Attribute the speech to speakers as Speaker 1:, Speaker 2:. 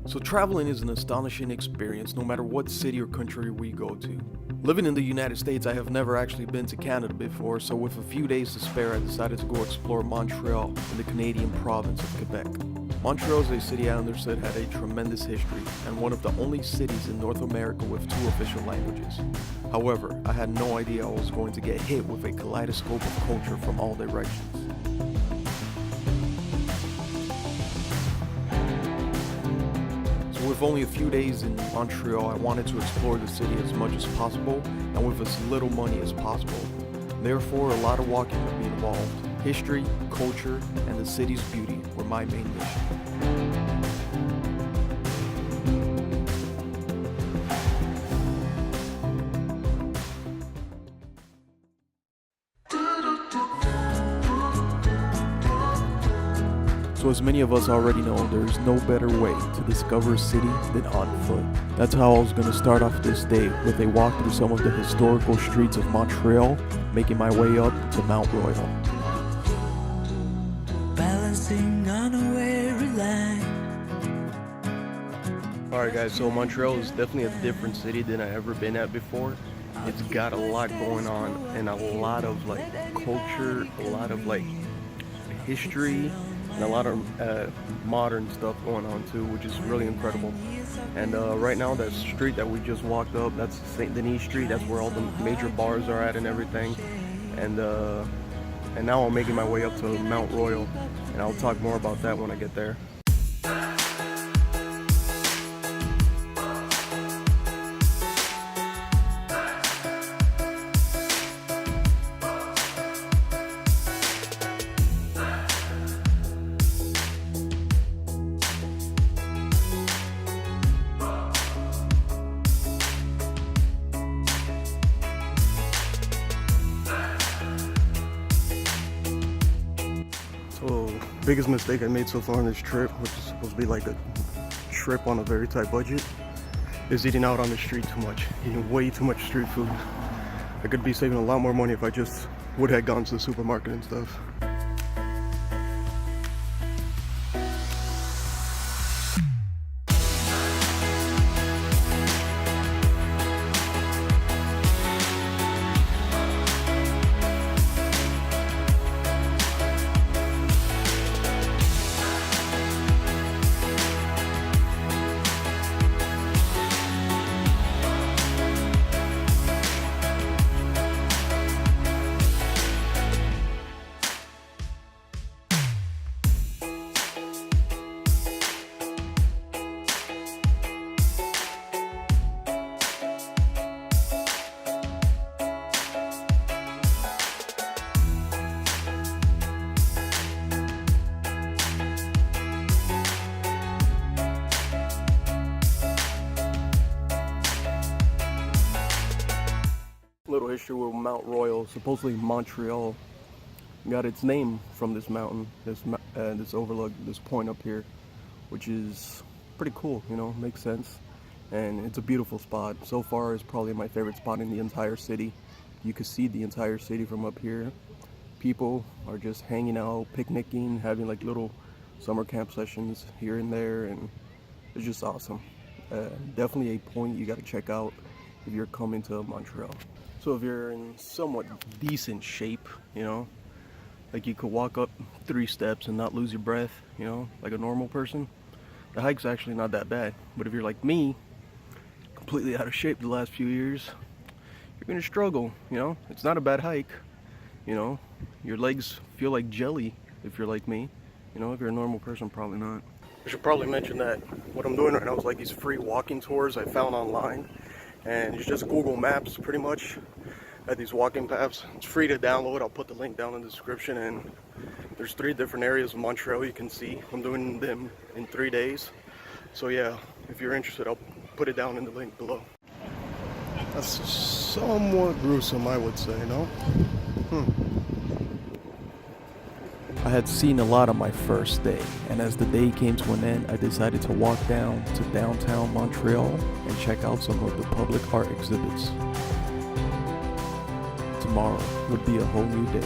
Speaker 1: So traveling is an astonishing experience no matter what city or country we go to. Living in the United States, I have never actually been to Canada before, so with a few days to spare, I decided to go explore Montreal in the Canadian province of Quebec. Montreal is a city I understood had a tremendous history and one of the only cities in North America with 2 official languages. However, I had no idea I was going to get hit with a kaleidoscope of culture from all directions. With only a few days in Montreal, I wanted to explore the city as much as possible and with as little money as possible. Therefore, a lot of walking would be involved. History, culture, and the city's beauty were my main mission. So as many of us already know, there's no better way to discover a city than on foot. That's how I was going to start off this day, with a walk through some of the historical streets of Montreal, making my way up to Mount Royal. Balancing on a weary line. Alright guys, so Montreal is definitely a different city than I've ever been at before. It's got a lot going on and a lot of culture, a lot of history, and a lot of modern stuff going on too, which is really incredible. And right now, that street that we just walked up, that's St. Denis Street. That's where all the major bars are at and everything. And now I'm making my way up to Mount Royal, and I'll talk more about that when I get there. So, biggest mistake I made so far on this trip, which is supposed to be like a trip on a very tight budget, is eating out on the street too much. Eating way too much street food. I could be saving a lot more money if I just would have gone to the supermarket and stuff. Little history with Mount Royal. Supposedly Montreal got its name from this mountain, this overlook, this point up here, which is pretty cool, you know, makes sense. And it's a beautiful spot. So far, it's probably my favorite spot in the entire city. You can see the entire city from up here. People are just hanging out, picnicking, having little summer camp sessions here and there, and it's just awesome. Definitely a point you got to check out if you're coming to Montreal. So if you're in somewhat decent shape, you know, you could walk up 3 steps and not lose your breath, you know, like a normal person, the hike's actually not that bad. But if you're like me, completely out of shape the last few years, you're gonna struggle, you know. It's not a bad hike, you know. Your legs feel like jelly if you're like me, you know. If you're a normal person, probably not. I should probably mention that what I'm doing right now is these free walking tours I found online. And it's just Google Maps pretty much at these walking paths. It's free to download. I'll put the link down in the description. And there's 3 different areas of Montreal you can see. I'm doing them in 3 days. So yeah, if you're interested, I'll put it down in the link below. That's somewhat gruesome, I would say, no? I had seen a lot on my first day, and as the day came to an end, I decided to walk down to downtown Montreal and check out some of the public art exhibits. Tomorrow would be a whole new day.